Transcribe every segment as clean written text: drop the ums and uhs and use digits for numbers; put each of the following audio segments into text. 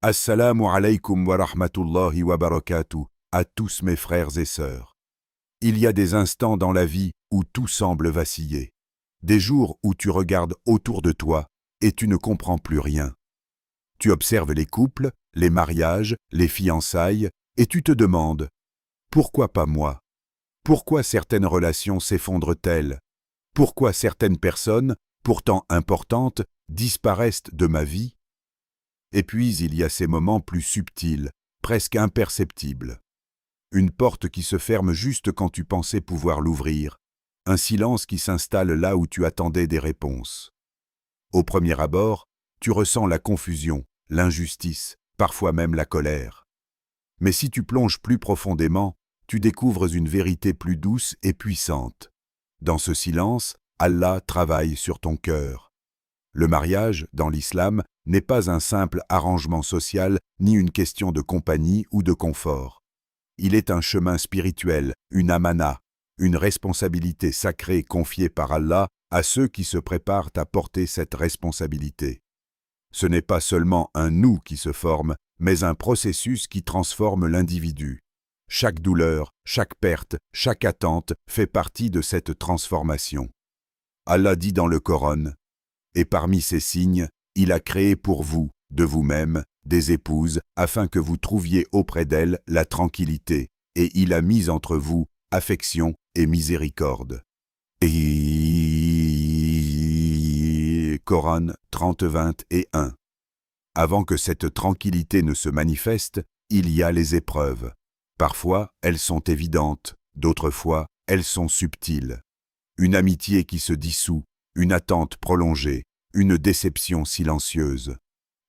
Assalamu alaykum wa rahmatullahi wa barakatuh à tous mes frères et sœurs. Il y a des instants dans la vie où tout semble vaciller. Des jours où tu regardes autour de toi et tu ne comprends plus rien. Tu observes les couples, les mariages, les fiançailles et tu te demandes « Pourquoi pas moi ? Pourquoi certaines relations s'effondrent-elles ? Pourquoi certaines personnes, pourtant importantes, disparaissent de ma vie ?» Et puis il y a ces moments plus subtils, presque imperceptibles. Une porte qui se ferme juste quand tu pensais pouvoir l'ouvrir, un silence qui s'installe là où tu attendais des réponses. Au premier abord, tu ressens la confusion, l'injustice, parfois même la colère. Mais si tu plonges plus profondément, tu découvres une vérité plus douce et puissante. Dans ce silence, Allah travaille sur ton cœur. Le mariage, dans l'islam, n'est pas un simple arrangement social ni une question de compagnie ou de confort. Il est un chemin spirituel, une amana, une responsabilité sacrée confiée par Allah à ceux qui se préparent à porter cette responsabilité. Ce n'est pas seulement un « nous » qui se forme, mais un processus qui transforme l'individu. Chaque douleur, chaque perte, chaque attente fait partie de cette transformation. Allah dit dans le Coran: « Et parmi ces signes, il a créé pour vous, de vous-même, des épouses, afin que vous trouviez auprès d'elles la tranquillité, et il a mis entre vous affection et miséricorde. » Et Coran 30-21. Avant que cette tranquillité ne se manifeste, il y a les épreuves. Parfois, elles sont évidentes, d'autres fois, elles sont subtiles. Une amitié qui se dissout, une attente prolongée, une déception silencieuse.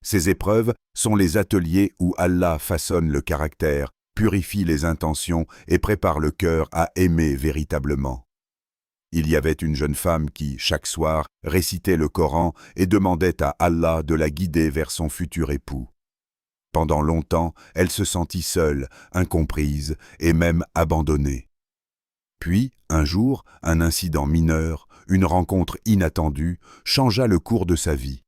Ces épreuves sont les ateliers où Allah façonne le caractère, purifie les intentions et prépare le cœur à aimer véritablement. Il y avait une jeune femme qui, chaque soir, récitait le Coran et demandait à Allah de la guider vers son futur époux. Pendant longtemps, elle se sentit seule, incomprise et même abandonnée. Puis, un jour, un incident mineur, une rencontre inattendue, changea le cours de sa vie.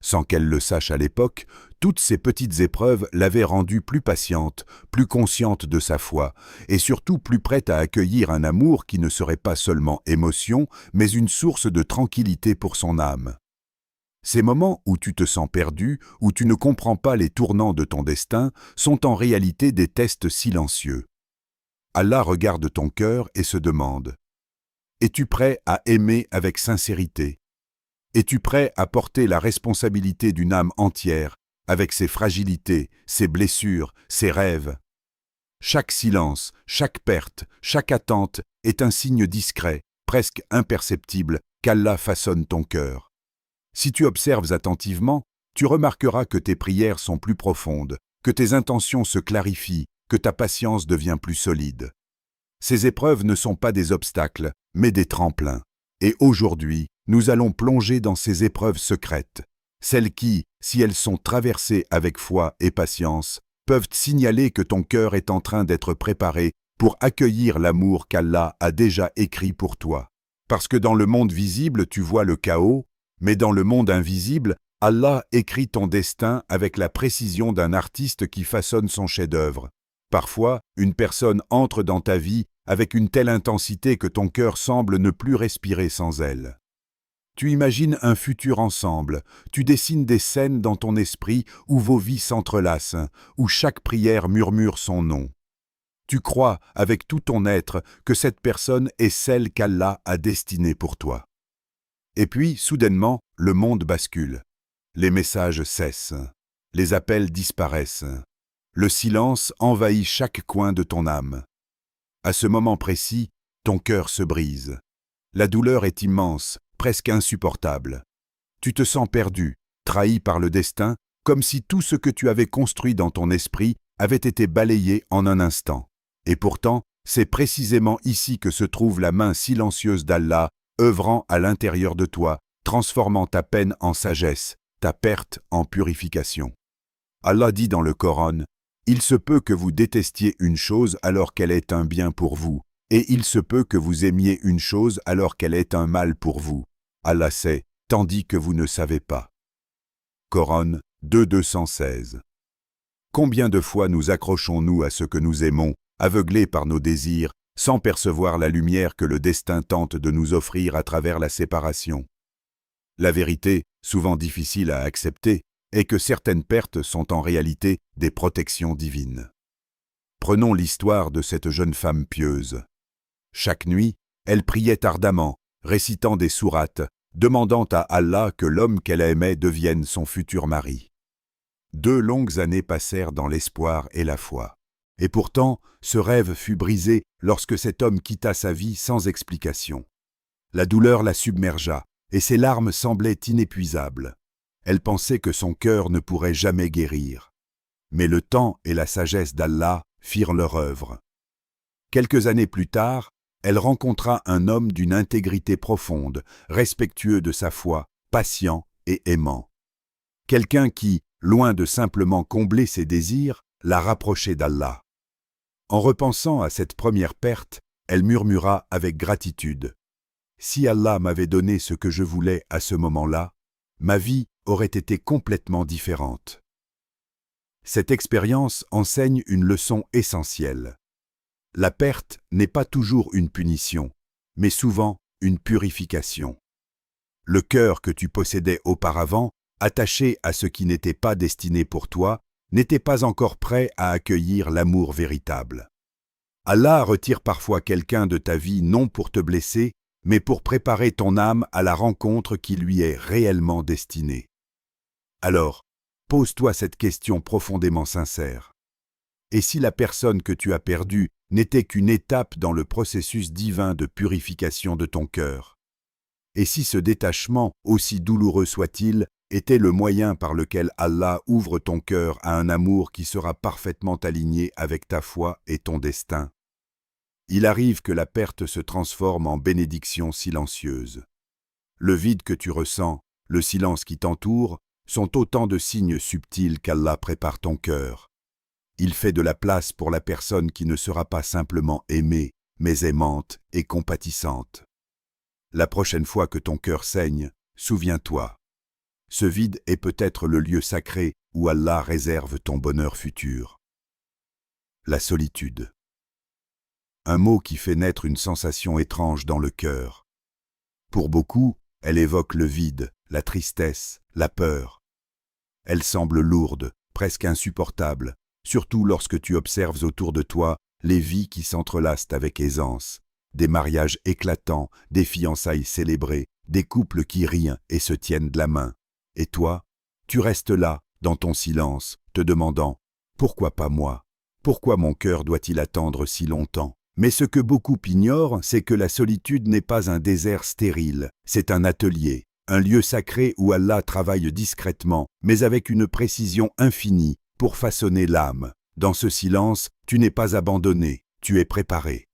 Sans qu'elle le sache à l'époque, toutes ces petites épreuves l'avaient rendue plus patiente, plus consciente de sa foi, et surtout plus prête à accueillir un amour qui ne serait pas seulement émotion, mais une source de tranquillité pour son âme. Ces moments où tu te sens perdu, où tu ne comprends pas les tournants de ton destin, sont en réalité des tests silencieux. Allah regarde ton cœur et se demande: es-tu prêt à aimer avec sincérité? Es-tu prêt à porter la responsabilité d'une âme entière, avec ses fragilités, ses blessures, ses rêves? Chaque silence, chaque perte, chaque attente est un signe discret, presque imperceptible, qu'Allah façonne ton cœur. Si tu observes attentivement, tu remarqueras que tes prières sont plus profondes, que tes intentions se clarifient, que ta patience devient plus solide. Ces épreuves ne sont pas des obstacles, mais des tremplins. Et aujourd'hui, nous allons plonger dans ces épreuves secrètes, celles qui, si elles sont traversées avec foi et patience, peuvent signaler que ton cœur est en train d'être préparé pour accueillir l'amour qu'Allah a déjà écrit pour toi. Parce que dans le monde visible, tu vois le chaos, mais dans le monde invisible, Allah écrit ton destin avec la précision d'un artiste qui façonne son chef-d'œuvre. Parfois, une personne entre dans ta vie avec une telle intensité que ton cœur semble ne plus respirer sans elle. Tu imagines un futur ensemble, tu dessines des scènes dans ton esprit où vos vies s'entrelacent, où chaque prière murmure son nom. Tu crois, avec tout ton être, que cette personne est celle qu'Allah a destinée pour toi. Et puis, soudainement, le monde bascule. Les messages cessent, les appels disparaissent. Le silence envahit chaque coin de ton âme. À ce moment précis, ton cœur se brise. La douleur est immense, presque insupportable. Tu te sens perdu, trahi par le destin, comme si tout ce que tu avais construit dans ton esprit avait été balayé en un instant. Et pourtant, c'est précisément ici que se trouve la main silencieuse d'Allah, œuvrant à l'intérieur de toi, transformant ta peine en sagesse, ta perte en purification. Allah dit dans le Coran: « Il se peut que vous détestiez une chose alors qu'elle est un bien pour vous, et il se peut que vous aimiez une chose alors qu'elle est un mal pour vous. Allah sait, tandis que vous ne savez pas. » Coran 2:216. Combien de fois nous accrochons-nous à ce que nous aimons, aveuglés par nos désirs, sans percevoir la lumière que le destin tente de nous offrir à travers la séparation? La vérité, souvent difficile à accepter, est que certaines pertes sont en réalité des protections divines. Prenons l'histoire de cette jeune femme pieuse. Chaque nuit, elle priait ardemment, récitant des sourates, demandant à Allah que l'homme qu'elle aimait devienne son futur mari. 2 longues années passèrent dans l'espoir et la foi. Et pourtant, ce rêve fut brisé lorsque cet homme quitta sa vie sans explication. La douleur la submergea, et ses larmes semblaient inépuisables. Elle pensait que son cœur ne pourrait jamais guérir. Mais le temps et la sagesse d'Allah firent leur œuvre. Quelques années plus tard, elle rencontra un homme d'une intégrité profonde, respectueux de sa foi, patient et aimant. Quelqu'un qui, loin de simplement combler ses désirs, la rapprochait d'Allah. En repensant à cette première perte, elle murmura avec gratitude: « Si Allah m'avait donné ce que je voulais à ce moment-là, ma vie aurait été complètement différente. » Cette expérience enseigne une leçon essentielle. La perte n'est pas toujours une punition, mais souvent une purification. Le cœur que tu possédais auparavant, attaché à ce qui n'était pas destiné pour toi, n'était pas encore prêt à accueillir l'amour véritable. Allah retire parfois quelqu'un de ta vie non pour te blesser, mais pour préparer ton âme à la rencontre qui lui est réellement destinée. Alors, pose-toi cette question profondément sincère. Et si la personne que tu as perdue n'était qu'une étape dans le processus divin de purification de ton cœur? Et si ce détachement, aussi douloureux soit-il, était le moyen par lequel Allah ouvre ton cœur à un amour qui sera parfaitement aligné avec ta foi et ton destin? Il arrive que la perte se transforme en bénédiction silencieuse. Le vide que tu ressens, le silence qui t'entoure, sont autant de signes subtils qu'Allah prépare ton cœur. Il fait de la place pour la personne qui ne sera pas simplement aimée, mais aimante et compatissante. La prochaine fois que ton cœur saigne, souviens-toi. Ce vide est peut-être le lieu sacré où Allah réserve ton bonheur futur. La solitude. Un mot qui fait naître une sensation étrange dans le cœur. Pour beaucoup, elle évoque le vide, la tristesse, la peur. Elle semble lourde, presque insupportable, surtout lorsque tu observes autour de toi les vies qui s'entrelacent avec aisance, des mariages éclatants, des fiançailles célébrées, des couples qui rient et se tiennent de la main. Et toi, tu restes là, dans ton silence, te demandant « Pourquoi pas moi? Pourquoi mon cœur doit-il attendre si longtemps ?» Mais ce que beaucoup ignorent, c'est que la solitude n'est pas un désert stérile, c'est un atelier, un lieu sacré où Allah travaille discrètement, mais avec une précision infinie, pour façonner l'âme. Dans ce silence, tu n'es pas abandonné, tu es préparé.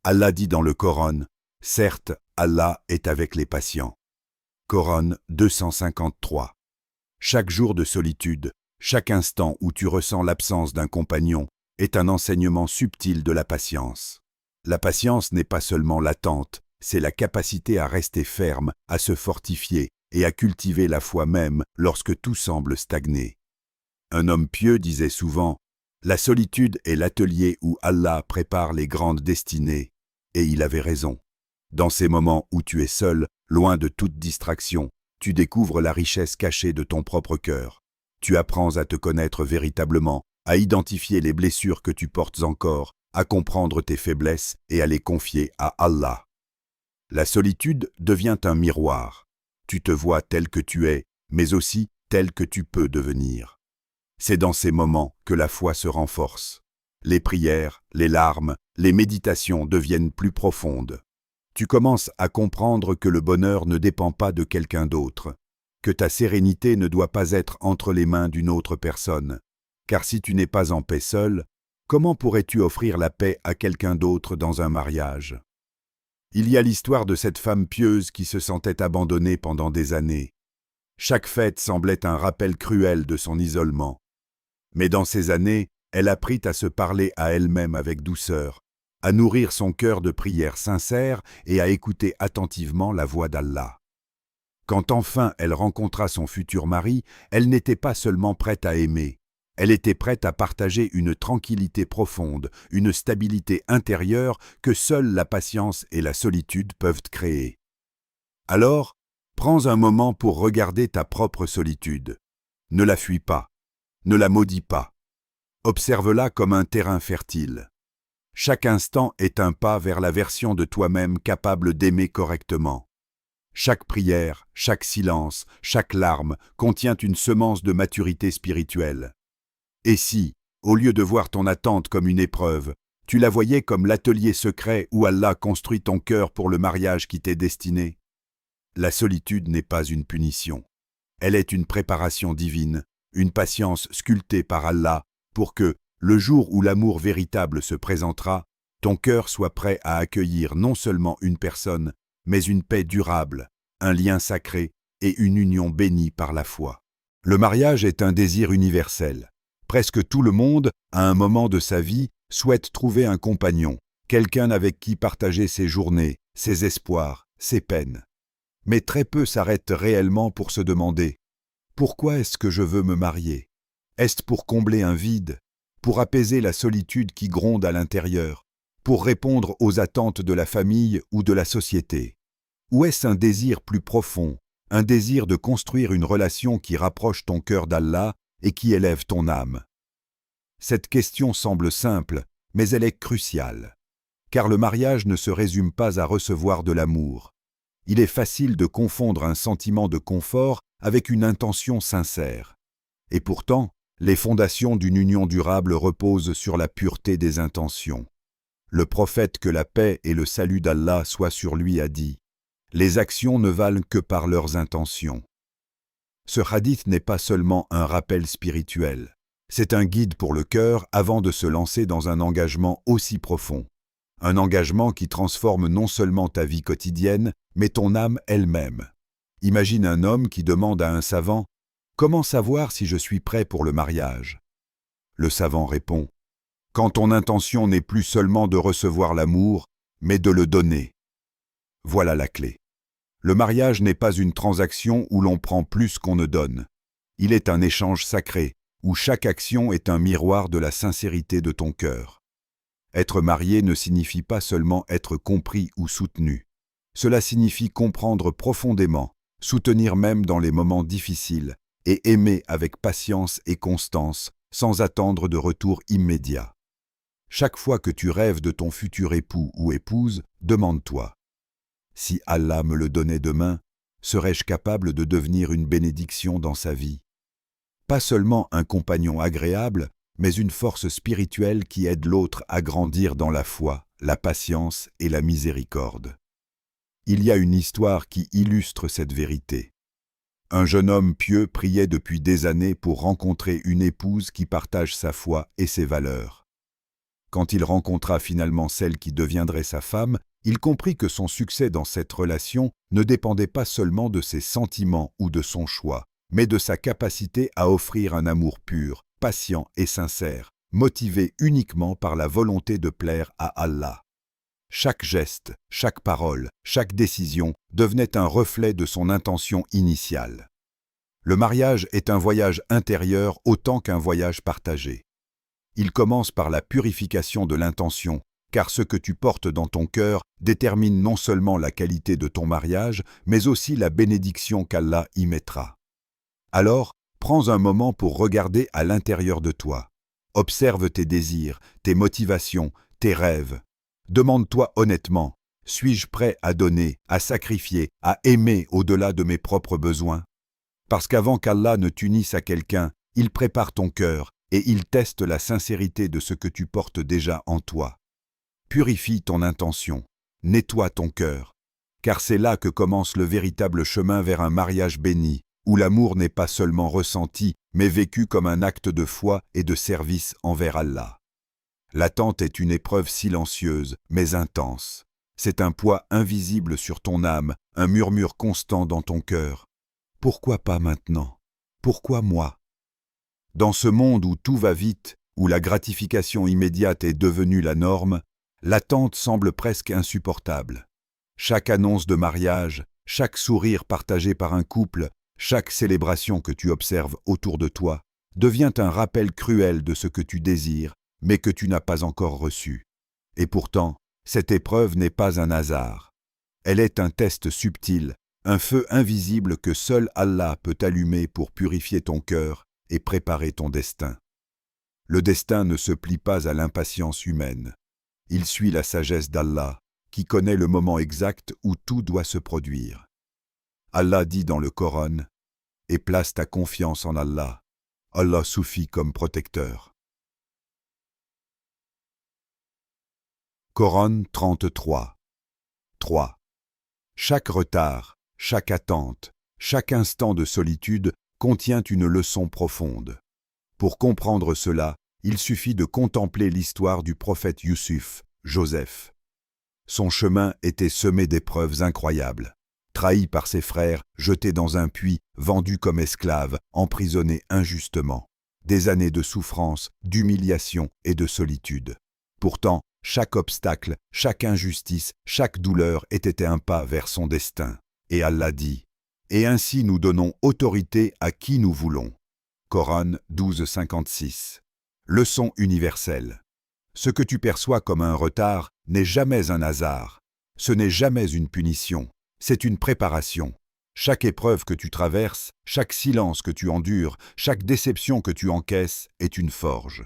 Allah dit dans le Coran, « Certes, Allah est avec les patients. » Coran 253. Chaque jour de solitude, chaque instant où tu ressens l'absence d'un compagnon, est un enseignement subtil de la patience. La patience n'est pas seulement l'attente, c'est la capacité à rester ferme, à se fortifier et à cultiver la foi même lorsque tout semble stagner. Un homme pieux disait souvent « La solitude est l'atelier où Allah prépare les grandes destinées », et il avait raison. Dans ces moments où tu es seul, loin de toute distraction, tu découvres la richesse cachée de ton propre cœur. Tu apprends à te connaître véritablement, à identifier les blessures que tu portes encore, à comprendre tes faiblesses et à les confier à Allah. La solitude devient un miroir. Tu te vois tel que tu es, mais aussi tel que tu peux devenir. C'est dans ces moments que la foi se renforce. Les prières, les larmes, les méditations deviennent plus profondes. Tu commences à comprendre que le bonheur ne dépend pas de quelqu'un d'autre, que ta sérénité ne doit pas être entre les mains d'une autre personne. Car si tu n'es pas en paix seul, comment pourrais-tu offrir la paix à quelqu'un d'autre dans un mariage? Il y a l'histoire de cette femme pieuse qui se sentait abandonnée pendant des années. Chaque fête semblait un rappel cruel de son isolement. Mais dans ces années, elle apprit à se parler à elle-même avec douceur, à nourrir son cœur de prières sincères et à écouter attentivement la voix d'Allah. Quand enfin elle rencontra son futur mari, elle n'était pas seulement prête à aimer, Elle était prête à partager une tranquillité profonde, une stabilité intérieure que seule la patience et la solitude peuvent créer. Alors, prends un moment pour regarder ta propre solitude. Ne la fuis pas, ne la maudis pas. Observe-la comme un terrain fertile. Chaque instant est un pas vers la version de toi-même capable d'aimer correctement. Chaque prière, chaque silence, chaque larme contient une semence de maturité spirituelle. Et si, au lieu de voir ton attente comme une épreuve, tu la voyais comme l'atelier secret où Allah construit ton cœur pour le mariage qui t'est destiné? La solitude n'est pas une punition. Elle est une préparation divine, une patience sculptée par Allah pour que, le jour où l'amour véritable se présentera, ton cœur soit prêt à accueillir non seulement une personne, mais une paix durable, un lien sacré et une union bénie par la foi. Le mariage est un désir universel. Presque tout le monde, à un moment de sa vie, souhaite trouver un compagnon, quelqu'un avec qui partager ses journées, ses espoirs, ses peines. Mais très peu s'arrêtent réellement pour se demander « Pourquoi est-ce que je veux me marier? Est-ce pour combler un vide? Pour apaiser la solitude qui gronde à l'intérieur? Pour répondre aux attentes de la famille ou de la société? Ou est-ce un désir plus profond, un désir de construire une relation qui rapproche ton cœur d'Allah et qui élève ton âme? Cette question semble simple, mais elle est cruciale. Car le mariage ne se résume pas à recevoir de l'amour. Il est facile de confondre un sentiment de confort avec une intention sincère. Et pourtant, les fondations d'une union durable reposent sur la pureté des intentions. Le prophète, que la paix et le salut d'Allah soient sur lui, a dit « Les actions ne valent que par leurs intentions ». Ce hadith n'est pas seulement un rappel spirituel. C'est un guide pour le cœur avant de se lancer dans un engagement aussi profond. Un engagement qui transforme non seulement ta vie quotidienne, mais ton âme elle-même. Imagine un homme qui demande à un savant « Comment savoir si je suis prêt pour le mariage ?» Le savant répond « Quand ton intention n'est plus seulement de recevoir l'amour, mais de le donner. » Voilà la clé. Le mariage n'est pas une transaction où l'on prend plus qu'on ne donne. Il est un échange sacré, où chaque action est un miroir de la sincérité de ton cœur. Être marié ne signifie pas seulement être compris ou soutenu. Cela signifie comprendre profondément, soutenir même dans les moments difficiles, et aimer avec patience et constance, sans attendre de retour immédiat. Chaque fois que tu rêves de ton futur époux ou épouse, demande-toi « Si Allah me le donnait demain, serais-je capable de devenir une bénédiction dans sa vie ?» Pas seulement un compagnon agréable, mais une force spirituelle qui aide l'autre à grandir dans la foi, la patience et la miséricorde. Il y a une histoire qui illustre cette vérité. Un jeune homme pieux priait depuis des années pour rencontrer une épouse qui partage sa foi et ses valeurs. Quand il rencontra finalement celle qui deviendrait sa femme, il comprit que son succès dans cette relation ne dépendait pas seulement de ses sentiments ou de son choix, mais de sa capacité à offrir un amour pur, patient et sincère, motivé uniquement par la volonté de plaire à Allah. Chaque geste, chaque parole, chaque décision devenait un reflet de son intention initiale. Le mariage est un voyage intérieur autant qu'un voyage partagé. Il commence par la purification de l'intention, car ce que tu portes dans ton cœur détermine non seulement la qualité de ton mariage, mais aussi la bénédiction qu'Allah y mettra. Alors, prends un moment pour regarder à l'intérieur de toi. Observe tes désirs, tes motivations, tes rêves. Demande-toi honnêtement, suis-je prêt à donner, à sacrifier, à aimer au-delà de mes propres besoins? Parce qu'avant qu'Allah ne t'unisse à quelqu'un, il prépare ton cœur et il teste la sincérité de ce que tu portes déjà en toi. Purifie ton intention, nettoie ton cœur, car c'est là que commence le véritable chemin vers un mariage béni, où l'amour n'est pas seulement ressenti, mais vécu comme un acte de foi et de service envers Allah. L'attente est une épreuve silencieuse, mais intense. C'est un poids invisible sur ton âme, un murmure constant dans ton cœur. Pourquoi pas maintenant? Pourquoi moi? Dans ce monde où tout va vite, où la gratification immédiate est devenue la norme, l'attente semble presque insupportable. Chaque annonce de mariage, chaque sourire partagé par un couple, chaque célébration que tu observes autour de toi, devient un rappel cruel de ce que tu désires, mais que tu n'as pas encore reçu. Et pourtant, cette épreuve n'est pas un hasard. Elle est un test subtil, un feu invisible que seul Allah peut allumer pour purifier ton cœur et préparer ton destin. Le destin ne se plie pas à l'impatience humaine. Il suit la sagesse d'Allah, qui connaît le moment exact où tout doit se produire. Allah dit dans le Coran « Et place ta confiance en Allah. Allah suffit comme protecteur. » Coran 33. 3. Chaque retard, chaque attente, chaque instant de solitude contient une leçon profonde. Pour comprendre cela, il suffit de contempler l'histoire du prophète Youssouf, Joseph. Son chemin était semé d'épreuves incroyables. Trahi par ses frères, jeté dans un puits, vendu comme esclave, emprisonné injustement. Des années de souffrance, d'humiliation et de solitude. Pourtant, chaque obstacle, chaque injustice, chaque douleur était un pas vers son destin. Et Allah dit « Et ainsi nous donnons autorité à qui nous voulons. » Coran 12,56. Leçon universelle. Ce que tu perçois comme un retard n'est jamais un hasard. Ce n'est jamais une punition. C'est une préparation. Chaque épreuve que tu traverses, chaque silence que tu endures, chaque déception que tu encaisses est une forge.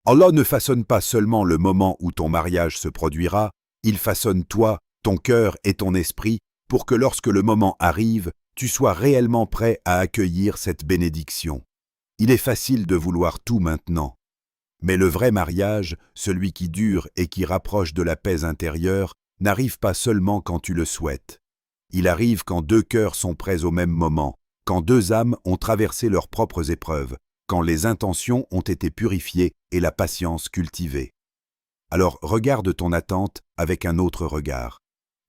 Allah ne façonne pas seulement le moment où ton mariage se produira, il façonne toi, ton cœur et ton esprit pour que lorsque le moment arrive, tu sois réellement prêt à accueillir cette bénédiction. Il est facile de vouloir tout maintenant. Mais le vrai mariage, celui qui dure et qui rapproche de la paix intérieure, n'arrive pas seulement quand tu le souhaites. Il arrive quand deux cœurs sont prêts au même moment, quand deux âmes ont traversé leurs propres épreuves, quand les intentions ont été purifiées et la patience cultivée. Alors regarde ton attente avec un autre regard.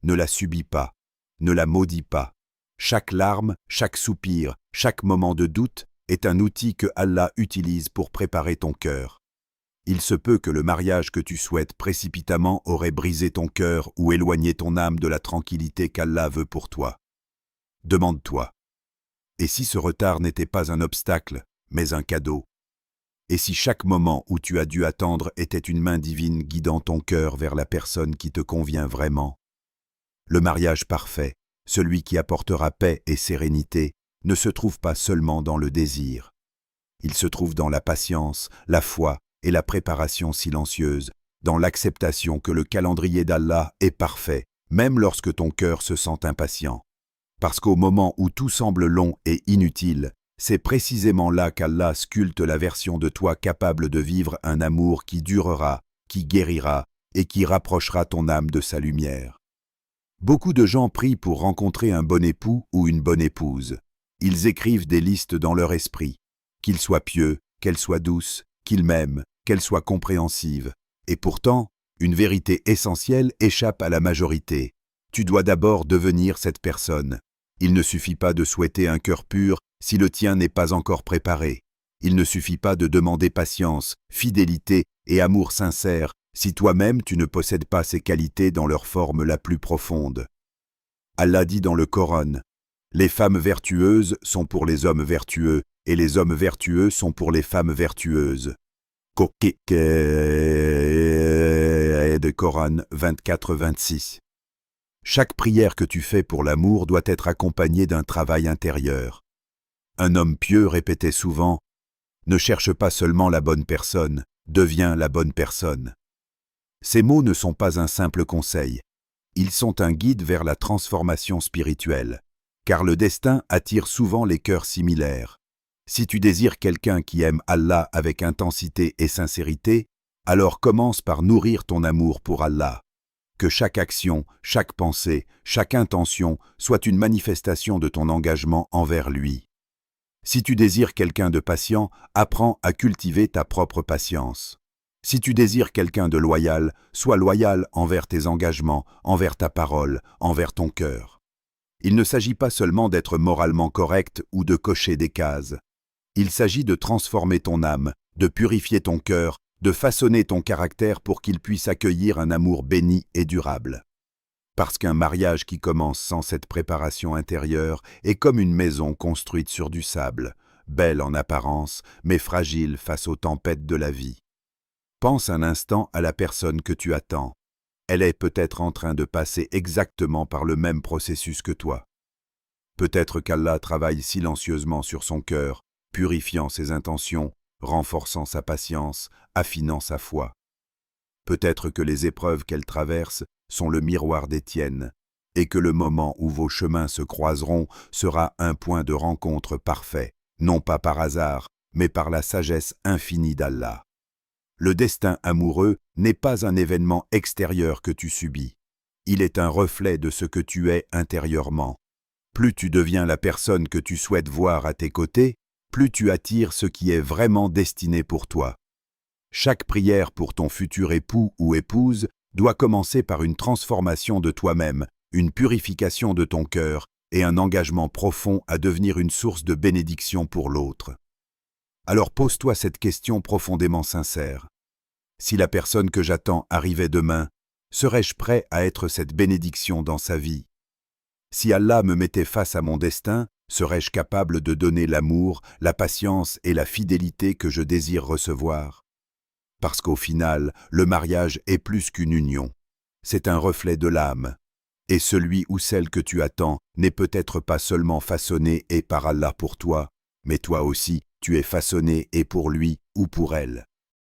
Ne la subis pas, ne la maudis pas. Chaque larme, chaque soupir, chaque moment de doute est un outil que Allah utilise pour préparer ton cœur. Il se peut que le mariage que tu souhaites précipitamment aurait brisé ton cœur ou éloigné ton âme de la tranquillité qu'Allah veut pour toi. Demande-toi, et si ce retard n'était pas un obstacle, mais un cadeau? Et si chaque moment où tu as dû attendre était une main divine guidant ton cœur vers la personne qui te convient vraiment? Le mariage parfait, celui qui apportera paix et sérénité, ne se trouve pas seulement dans le désir. Il se trouve dans la patience, la foi et la préparation silencieuse, dans l'acceptation que le calendrier d'Allah est parfait, même lorsque ton cœur se sent impatient. Parce qu'au moment où tout semble long et inutile, c'est précisément là qu'Allah sculpte la version de toi capable de vivre un amour qui durera, qui guérira et qui rapprochera ton âme de sa lumière. Beaucoup de gens prient pour rencontrer un bon époux ou une bonne épouse. Ils écrivent des listes dans leur esprit. Qu'il soit pieux, qu'elle soit douce, qu'il m'aime, qu'elle soit compréhensive. Et pourtant, une vérité essentielle échappe à la majorité. Tu dois d'abord devenir cette personne. Il ne suffit pas de souhaiter un cœur pur si le tien n'est pas encore préparé. Il ne suffit pas de demander patience, fidélité et amour sincère si toi-même tu ne possèdes pas ces qualités dans leur forme la plus profonde. Allah dit dans le Coran, « Les femmes vertueuses sont pour les hommes vertueux et les hommes vertueux sont pour les femmes vertueuses. » de Coran 24-26. Chaque prière que tu fais pour l'amour doit être accompagnée d'un travail intérieur. Un homme pieux répétait souvent « Ne cherche pas seulement la bonne personne, deviens la bonne personne. » Ces mots ne sont pas un simple conseil. Ils sont un guide vers la transformation spirituelle, car le destin attire souvent les cœurs similaires. Si tu désires quelqu'un qui aime Allah avec intensité et sincérité, alors commence par nourrir ton amour pour Allah. Que chaque action, chaque pensée, chaque intention soit une manifestation de ton engagement envers lui. Si tu désires quelqu'un de patient, apprends à cultiver ta propre patience. Si tu désires quelqu'un de loyal, sois loyal envers tes engagements, envers ta parole, envers ton cœur. Il ne s'agit pas seulement d'être moralement correct ou de cocher des cases. Il s'agit de transformer ton âme, de purifier ton cœur, de façonner ton caractère pour qu'il puisse accueillir un amour béni et durable. Parce qu'un mariage qui commence sans cette préparation intérieure est comme une maison construite sur du sable. belle en apparence, mais fragile face aux tempêtes de la vie. Pense un instant à la personne que tu attends. Elle est peut-être en train de passer exactement par le même processus que toi. Peut-être qu'Allah travaille silencieusement sur son cœur, purifiant ses intentions, renforçant sa patience, affinant sa foi. Peut-être que les épreuves qu'elle traverse sont le miroir des tiennes, et que le moment où vos chemins se croiseront sera un point de rencontre parfait, non pas par hasard, mais par la sagesse infinie d'Allah. Le destin amoureux n'est pas un événement extérieur que tu subis. Il est un reflet de ce que tu es intérieurement. Plus tu deviens la personne que tu souhaites voir à tes côtés, plus tu attires ce qui est vraiment destiné pour toi. Chaque prière pour ton futur époux ou épouse doit commencer par une transformation de toi-même, une purification de ton cœur et un engagement profond à devenir une source de bénédiction pour l'autre. Alors pose-toi cette question profondément sincère. Si la personne que j'attends arrivait demain, serais-je prêt à être cette bénédiction dans sa vie? Si Allah me mettait face à mon destin, serais-je capable de donner l'amour, la patience et la fidélité que je désire recevoir? Parce qu'au final, le mariage est plus qu'une union. C'est un reflet de l'âme. Et celui ou celle que tu attends n'est peut-être pas seulement façonné et par Allah pour toi, mais toi aussi, tu es façonné et pour lui ou pour elle.